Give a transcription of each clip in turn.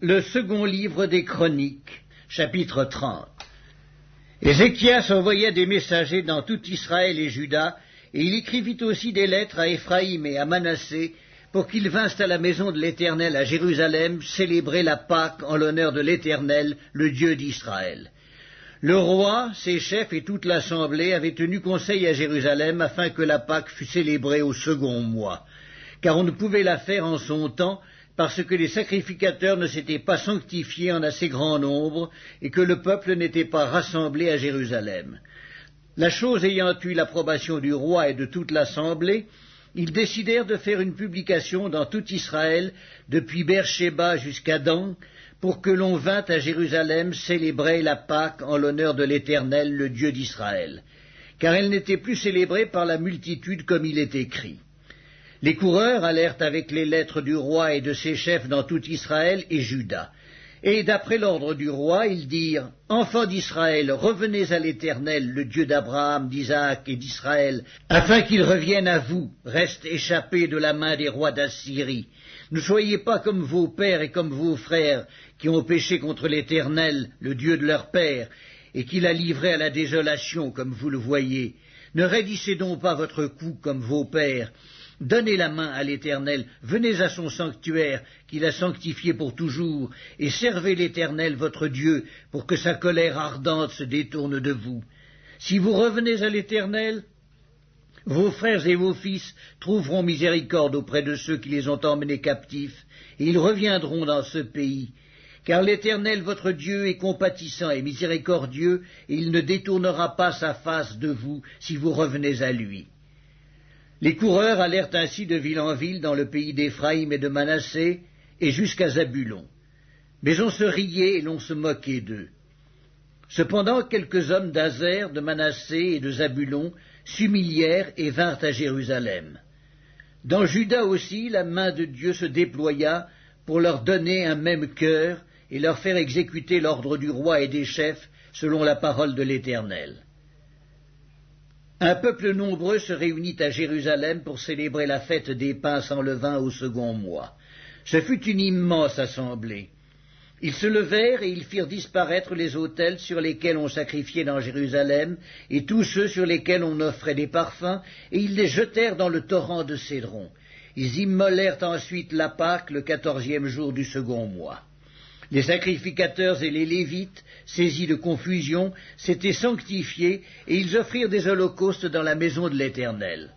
Le second livre des Chroniques, chapitre 30. Ézéchias envoya des messagers dans tout Israël et Juda, et il écrivit aussi des lettres à Éphraïm et à Manassé, pour qu'ils vinssent à la maison de l'Éternel à Jérusalem célébrer la Pâque en l'honneur de l'Éternel, le Dieu d'Israël. Le roi, ses chefs et toute l'assemblée avaient tenu conseil à Jérusalem afin que la Pâque fût célébrée au second mois, car on ne pouvait la faire en son temps, parce que les sacrificateurs ne s'étaient pas sanctifiés en assez grand nombre, et que le peuple n'était pas rassemblé à Jérusalem. La chose ayant eu l'approbation du roi et de toute l'assemblée, ils décidèrent de faire une publication dans tout Israël, depuis Beersheba jusqu'à Dan, pour que l'on vînt à Jérusalem célébrer la Pâque en l'honneur de l'Éternel, le Dieu d'Israël, car elle n'était plus célébrée par la multitude comme il est écrit. Les coureurs allèrent avec les lettres du roi et de ses chefs dans tout Israël et Juda. Et d'après l'ordre du roi, ils dirent, « Enfants d'Israël, revenez à l'Éternel, le Dieu d'Abraham, d'Isaac et d'Israël, afin qu'il revienne à vous, reste échappé de la main des rois d'Assyrie. Ne soyez pas comme vos pères et comme vos frères, qui ont péché contre l'Éternel, le Dieu de leur père, et qui l'a livré à la désolation, comme vous le voyez. Ne raidissez donc pas votre cou comme vos pères. Donnez la main à l'Éternel, venez à son sanctuaire, qu'il a sanctifié pour toujours, et servez l'Éternel votre Dieu, pour que sa colère ardente se détourne de vous. Si vous revenez à l'Éternel, vos frères et vos fils trouveront miséricorde auprès de ceux qui les ont emmenés captifs, et ils reviendront dans ce pays. Car l'Éternel votre Dieu est compatissant et miséricordieux, et il ne détournera pas sa face de vous si vous revenez à lui. Les coureurs allèrent ainsi de ville en ville dans le pays d'Éphraïm et de Manassé, et jusqu'à Zabulon. Mais on se riait et l'on se moquait d'eux. Cependant quelques hommes d'Azer, de Manassé et de Zabulon s'humilièrent et vinrent à Jérusalem. Dans Juda aussi la main de Dieu se déploya pour leur donner un même cœur et leur faire exécuter l'ordre du roi et des chefs selon la parole de l'Éternel. Un peuple nombreux se réunit à Jérusalem pour célébrer la fête des pains sans levain au second mois. Ce fut une immense assemblée. Ils se levèrent et ils firent disparaître les autels sur lesquels on sacrifiait dans Jérusalem, et tous ceux sur lesquels on offrait des parfums, et ils les jetèrent dans le torrent de Cédron. Ils immolèrent ensuite la Pâque le 14e jour du second mois. Les sacrificateurs et les Lévites, saisis de confusion, s'étaient sanctifiés, et ils offrirent des holocaustes dans la maison de l'Éternel.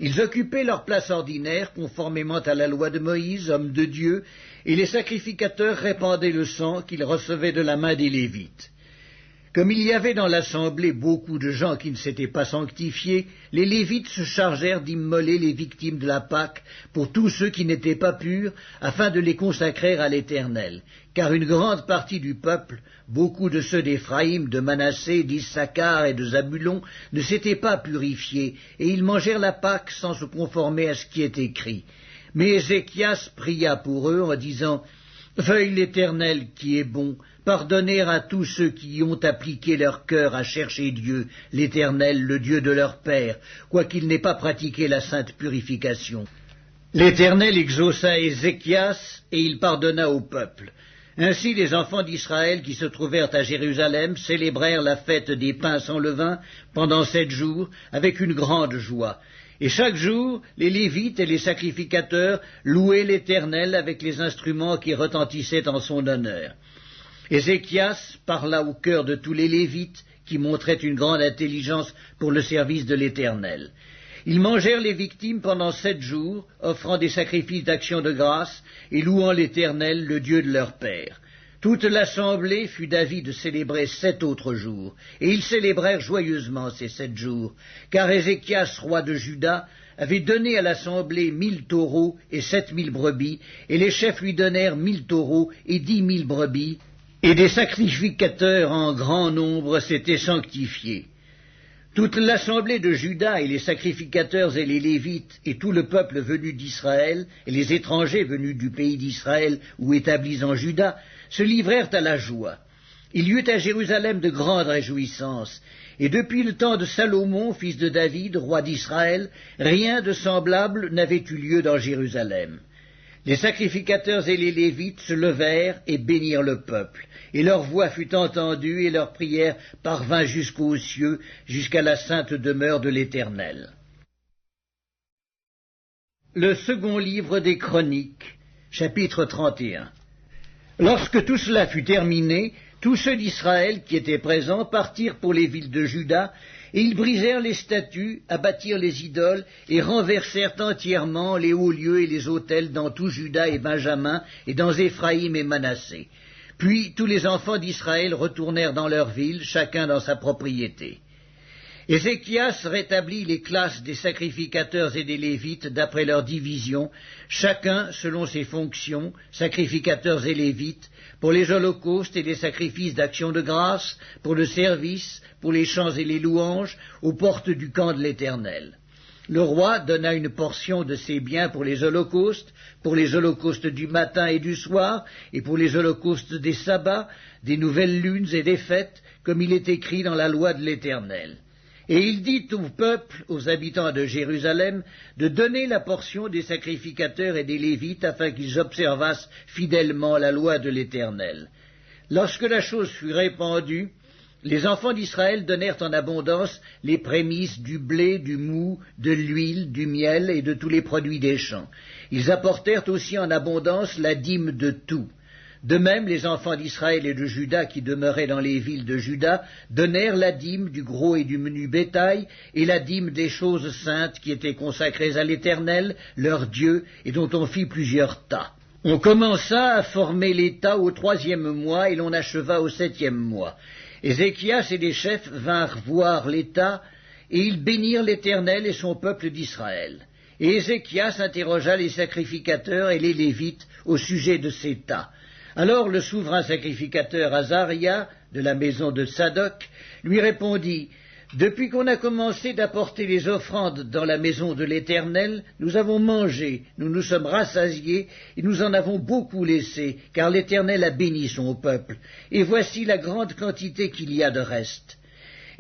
Ils occupaient leur place ordinaire, conformément à la loi de Moïse, homme de Dieu, et les sacrificateurs répandaient le sang qu'ils recevaient de la main des Lévites. Comme il y avait dans l'assemblée beaucoup de gens qui ne s'étaient pas sanctifiés, les Lévites se chargèrent d'immoler les victimes de la Pâque pour tous ceux qui n'étaient pas purs, afin de les consacrer à l'Éternel. Car une grande partie du peuple, beaucoup de ceux d'Éphraïm, de Manassé, d'Issachar et de Zabulon, ne s'étaient pas purifiés, et ils mangèrent la Pâque sans se conformer à ce qui est écrit. Mais Ézéchias pria pour eux en disant « Veuille l'Éternel qui est bon, pardonner à tous ceux qui ont appliqué leur cœur à chercher Dieu, l'Éternel, le Dieu de leur père, quoiqu'ils n'aient pas pratiqué la sainte purification. » L'Éternel exauça Ézéchias, et il pardonna au peuple. Ainsi les enfants d'Israël qui se trouvèrent à Jérusalem célébrèrent la fête des pains sans levain pendant 7 jours, avec une grande joie. Et chaque jour, les Lévites et les sacrificateurs louaient l'Éternel avec les instruments qui retentissaient en son honneur. Ézéchias parla au cœur de tous les Lévites, qui montraient une grande intelligence pour le service de l'Éternel. Ils mangèrent les victimes pendant 7 jours, offrant des sacrifices d'action de grâce et louant l'Éternel, le Dieu de leur père. Toute l'assemblée fut d'avis de célébrer 7 autres jours, et ils célébrèrent joyeusement ces 7 jours, car Ézéchias, roi de Juda, avait donné à l'assemblée 1000 taureaux et 7000 brebis, et les chefs lui donnèrent 1000 taureaux et 10 000 brebis, et des sacrificateurs en grand nombre s'étaient sanctifiés. Toute l'assemblée de Juda et les sacrificateurs et les Lévites et tout le peuple venu d'Israël et les étrangers venus du pays d'Israël ou établis en Juda se livrèrent à la joie. Il y eut à Jérusalem de grandes réjouissances, et depuis le temps de Salomon, fils de David, roi d'Israël, rien de semblable n'avait eu lieu dans Jérusalem. Les sacrificateurs et les Lévites se levèrent et bénirent le peuple, et leur voix fut entendue, et leur prière parvint jusqu'aux cieux, jusqu'à la sainte demeure de l'Éternel. Le second livre des Chroniques, chapitre 31. Lorsque tout cela fut terminé, tous ceux d'Israël qui étaient présents partirent pour les villes de Juda, et ils brisèrent les statues, abattirent les idoles, et renversèrent entièrement les hauts lieux et les autels dans tout Juda et Benjamin, et dans Éphraïm et Manassé. Puis tous les enfants d'Israël retournèrent dans leur ville, chacun dans sa propriété. Ézéchias rétablit les classes des sacrificateurs et des Lévites d'après leur division, chacun selon ses fonctions, sacrificateurs et Lévites, pour les holocaustes et les sacrifices d'action de grâce, pour le service, pour les chants et les louanges, aux portes du camp de l'Éternel. Le roi donna une portion de ses biens pour les holocaustes du matin et du soir, et pour les holocaustes des sabbats, des nouvelles lunes et des fêtes, comme il est écrit dans la loi de l'Éternel. Et il dit au peuple, aux habitants de Jérusalem, de donner la portion des sacrificateurs et des Lévites afin qu'ils observassent fidèlement la loi de l'Éternel. Lorsque la chose fut répandue, les enfants d'Israël donnèrent en abondance les prémices du blé, du mou, de l'huile, du miel et de tous les produits des champs. Ils apportèrent aussi en abondance la dîme de tout. De même, les enfants d'Israël et de Juda qui demeuraient dans les villes de Juda donnèrent la dîme du gros et du menu bétail et la dîme des choses saintes qui étaient consacrées à l'Éternel, leur Dieu, et dont on fit plusieurs tas. On commença à former les tas au 3e mois et l'on acheva au 7e mois. Ézéchias et les chefs vinrent voir les tas et ils bénirent l'Éternel et son peuple d'Israël. Et Ézéchias interrogea les sacrificateurs et les Lévites au sujet de ces tas. Alors le souverain sacrificateur Azaria, de la maison de Sadoc, lui répondit « Depuis qu'on a commencé d'apporter les offrandes dans la maison de l'Éternel, nous avons mangé, nous nous sommes rassasiés, et nous en avons beaucoup laissé, car l'Éternel a béni son peuple, et voici la grande quantité qu'il y a de reste. »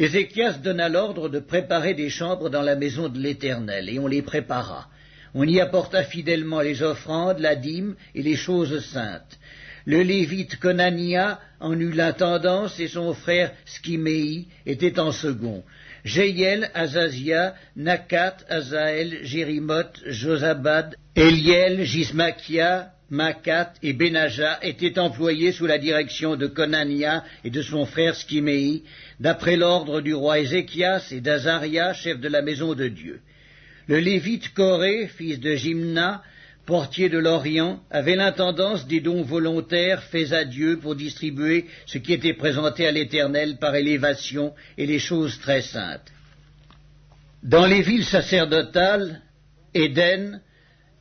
Ézéchias donna l'ordre de préparer des chambres dans la maison de l'Éternel, et on les prépara. On y apporta fidèlement les offrandes, la dîme et les choses saintes. Le Lévite Conania en eut l'intendance et son frère Skiméi était en second. Jéiel, Azazia, Nakat, Azaël, Jérimoth, Josabad, Eliel, Gismakia, Makat et Benaja étaient employés sous la direction de Conania et de son frère Skiméi, d'après l'ordre du roi Ézéchias et d'Azaria, chef de la maison de Dieu. Le Lévite Coré, fils de Jimna, portier de l'Orient, avait l'intendance des dons volontaires faits à Dieu pour distribuer ce qui était présenté à l'Éternel par élévation et les choses très saintes. Dans les villes sacerdotales, Éden,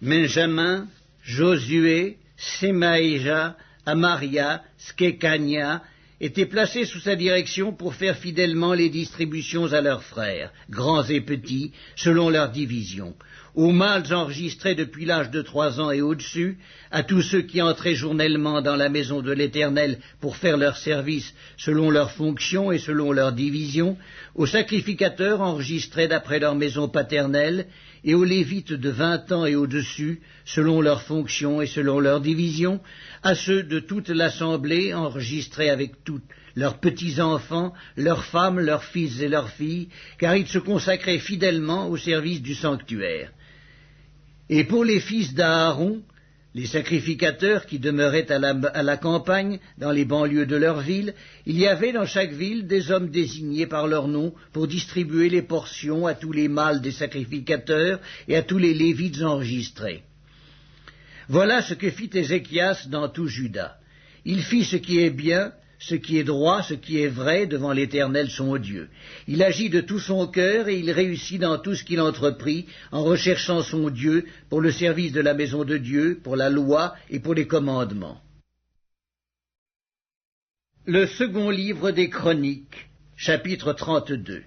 Benjamin, Josué, Semaïja, Amaria, Skekania étaient placés sous sa direction pour faire fidèlement les distributions à leurs frères, grands et petits, selon leur division. Aux mâles enregistrés depuis l'âge de 3 ans et au-dessus, à tous ceux qui entraient journellement dans la maison de l'Éternel pour faire leur service selon leurs fonctions et selon leur division, aux sacrificateurs enregistrés d'après leur maison paternelle, et aux Lévites de 20 ans et au-dessus, selon leurs fonctions et selon leur division, à ceux de toute l'assemblée enregistrés avec tous leurs petits-enfants, leurs femmes, leurs fils et leurs filles, car ils se consacraient fidèlement au service du sanctuaire. Et pour les fils d'Aaron, les sacrificateurs qui demeuraient à la campagne, dans les banlieues de leur ville, il y avait dans chaque ville des hommes désignés par leur nom pour distribuer les portions à tous les mâles des sacrificateurs et à tous les Lévites enregistrés. Voilà ce que fit Ézéchias dans tout Juda. Il fit ce qui est bien, ce qui est droit, ce qui est vrai devant l'Éternel son Dieu. Il agit de tout son cœur et il réussit dans tout ce qu'il entreprit en recherchant son Dieu pour le service de la maison de Dieu, pour la loi et pour les commandements. Le second livre des Chroniques, chapitre 32.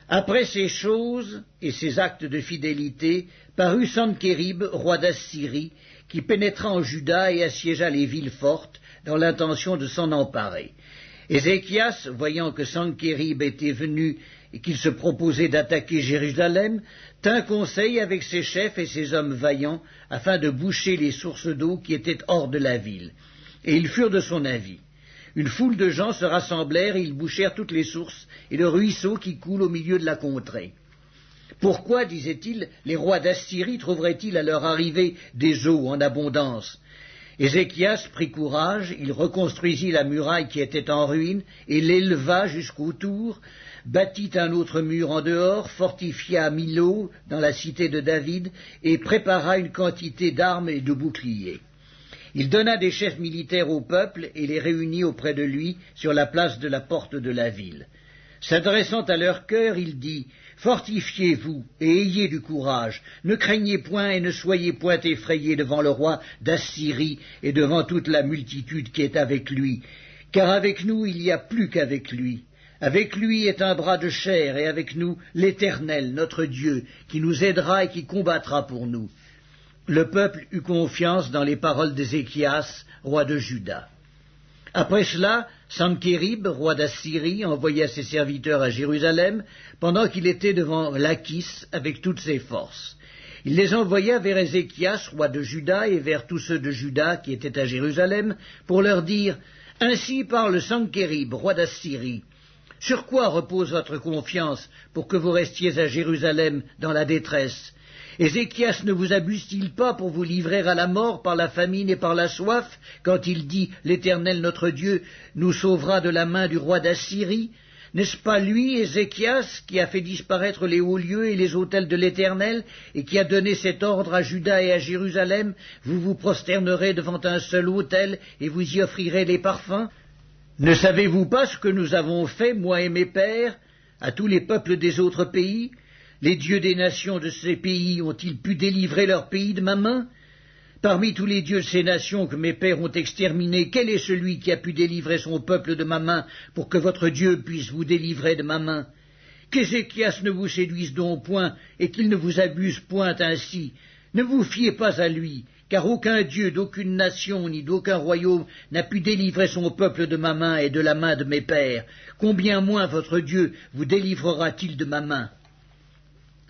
Après ces choses et ces actes de fidélité, parut Sankérib, roi d'Assyrie, qui pénétra en Juda et assiégea les villes fortes, dans l'intention de s'en emparer. Ézéchias, voyant que Sankérib était venu et qu'il se proposait d'attaquer Jérusalem, tint conseil avec ses chefs et ses hommes vaillants afin de boucher les sources d'eau qui étaient hors de la ville. Et ils furent de son avis. Une foule de gens se rassemblèrent et ils bouchèrent toutes les sources et le ruisseau qui coule au milieu de la contrée. Pourquoi, disait-il, les rois d'Assyrie trouveraient-ils à leur arrivée des eaux en abondance? Ézéchias prit courage, il reconstruisit la muraille qui était en ruine et l'éleva jusqu'au tour, bâtit un autre mur en dehors, fortifia Milo dans la cité de David et prépara une quantité d'armes et de boucliers. Il donna des chefs militaires au peuple et les réunit auprès de lui sur la place de la porte de la ville. S'adressant à leur cœur, il dit « Fortifiez-vous et ayez du courage, ne craignez point et ne soyez point effrayés devant le roi d'Assyrie et devant toute la multitude qui est avec lui, car avec nous il n'y a plus qu'avec lui. Avec lui est un bras de chair et avec nous l'Éternel, notre Dieu, qui nous aidera et qui combattra pour nous. » Le peuple eut confiance dans les paroles d'Ézéchias, roi de Juda. Après cela, Sankérib, roi d'Assyrie, envoya ses serviteurs à Jérusalem, pendant qu'il était devant Lachis avec toutes ses forces. Il les envoya vers Ézéchias, roi de Juda, et vers tous ceux de Juda qui étaient à Jérusalem, pour leur dire « Ainsi parle Sankérib, roi d'Assyrie. Sur quoi repose votre confiance pour que vous restiez à Jérusalem dans la détresse ? Ézéchias ne vous abuse-t-il pas pour vous livrer à la mort par la famine et par la soif, quand il dit « L'Éternel notre Dieu nous sauvera de la main du roi d'Assyrie » N'est-ce pas lui, Ézéchias, qui a fait disparaître les hauts lieux et les autels de l'Éternel, et qui a donné cet ordre à Juda et à Jérusalem? Vous vous prosternerez devant un seul autel, et vous y offrirez les parfums. Ne savez-vous pas ce que nous avons fait, moi et mes pères, à tous les peuples des autres pays? Les dieux des nations de ces pays ont-ils pu délivrer leur pays de ma main? Parmi tous les dieux de ces nations que mes pères ont exterminés, quel est celui qui a pu délivrer son peuple de ma main pour que votre Dieu puisse vous délivrer de ma main? Qu'Ézéchias ne vous séduise donc point et qu'il ne vous abuse point ainsi. Ne vous fiez pas à lui, car aucun dieu d'aucune nation ni d'aucun royaume n'a pu délivrer son peuple de ma main et de la main de mes pères. Combien moins votre Dieu vous délivrera-t-il de ma main?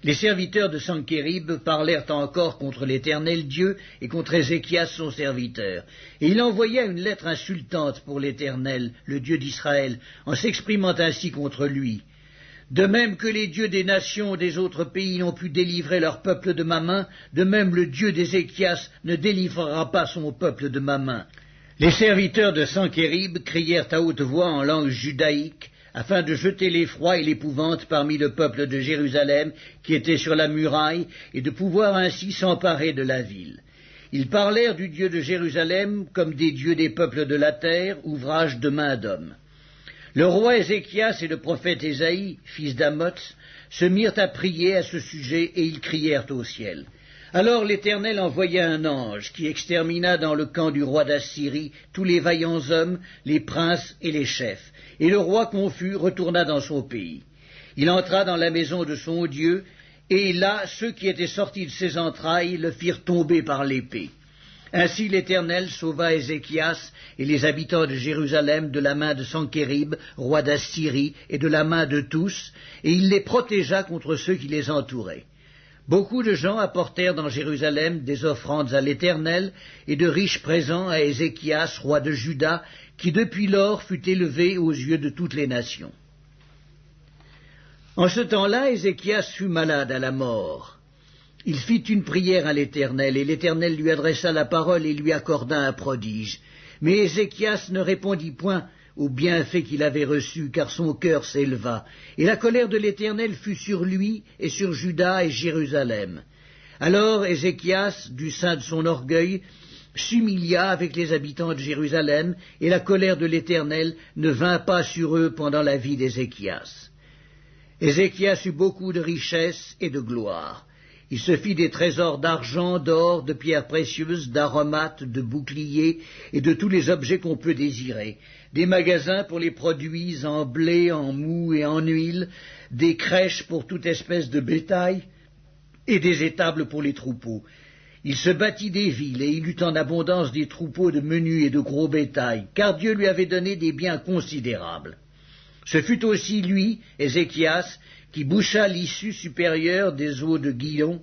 Les serviteurs de Sankérib parlèrent encore contre l'Éternel Dieu et contre Ézéchias son serviteur. Et il envoya une lettre insultante pour l'Éternel, le Dieu d'Israël, en s'exprimant ainsi contre lui. De même que les dieux des nations des autres pays n'ont pu délivrer leur peuple de ma main, de même le Dieu d'Ézéchias ne délivrera pas son peuple de ma main. Les serviteurs de Sankérib crièrent à haute voix en langue judaïque, afin de jeter l'effroi et l'épouvante parmi le peuple de Jérusalem qui était sur la muraille, et de pouvoir ainsi s'emparer de la ville. Ils parlèrent du Dieu de Jérusalem comme des dieux des peuples de la terre, ouvrage de main d'homme. Le roi Ézéchias et le prophète Ésaïe, fils d'Amoz, se mirent à prier à ce sujet, et ils crièrent au ciel. Alors l'Éternel envoya un ange qui extermina dans le camp du roi d'Assyrie tous les vaillants hommes, les princes et les chefs, et le roi confus retourna dans son pays. Il entra dans la maison de son Dieu, et là ceux qui étaient sortis de ses entrailles le firent tomber par l'épée. Ainsi l'Éternel sauva Ézéchias et les habitants de Jérusalem de la main de Sankérib, roi d'Assyrie, et de la main de tous, et il les protégea contre ceux qui les entouraient. Beaucoup de gens apportèrent dans Jérusalem des offrandes à l'Éternel et de riches présents à Ézéchias, roi de Juda, qui depuis lors fut élevé aux yeux de toutes les nations. En ce temps-là, Ézéchias fut malade à la mort. Il fit une prière à l'Éternel, et l'Éternel lui adressa la parole et lui accorda un prodige. Mais Ézéchias ne répondit point au bienfait qu'il avait reçu, car son cœur s'éleva, et la colère de l'Éternel fut sur lui et sur Juda et Jérusalem. Alors Ézéchias, du sein de son orgueil, s'humilia avec les habitants de Jérusalem, et la colère de l'Éternel ne vint pas sur eux pendant la vie d'Ézéchias. Ézéchias eut beaucoup de richesses et de gloire. Il se fit des trésors d'argent, d'or, de pierres précieuses, d'aromates, de boucliers et de tous les objets qu'on peut désirer, des magasins pour les produits en blé, en mou et en huile, des crèches pour toute espèce de bétail et des étables pour les troupeaux. Il se bâtit des villes et il eut en abondance des troupeaux de menu et de gros bétail, car Dieu lui avait donné des biens considérables. Ce fut aussi lui, Ézéchias, qui boucha l'issue supérieure des eaux de Guillon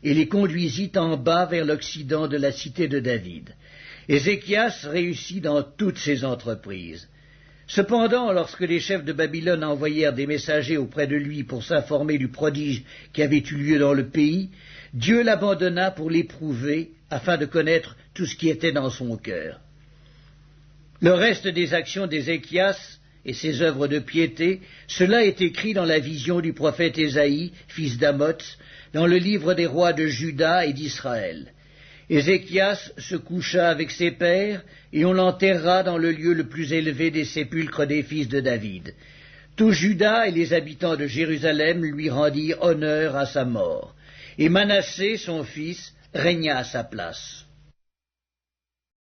et les conduisit en bas vers l'occident de la cité de David. Ézéchias réussit dans toutes ses entreprises. Cependant, lorsque les chefs de Babylone envoyèrent des messagers auprès de lui pour s'informer du prodige qui avait eu lieu dans le pays, Dieu l'abandonna pour l'éprouver, afin de connaître tout ce qui était dans son cœur. Le reste des actions d'Ézéchias et ses œuvres de piété, cela est écrit dans la vision du prophète Ésaïe, fils d'Amoz, dans le livre des rois de Juda et d'Israël. Ézéchias se coucha avec ses pères, et on l'enterra dans le lieu le plus élevé des sépulcres des fils de David. Tout Juda et les habitants de Jérusalem lui rendirent honneur à sa mort, et Manassé, son fils, régna à sa place.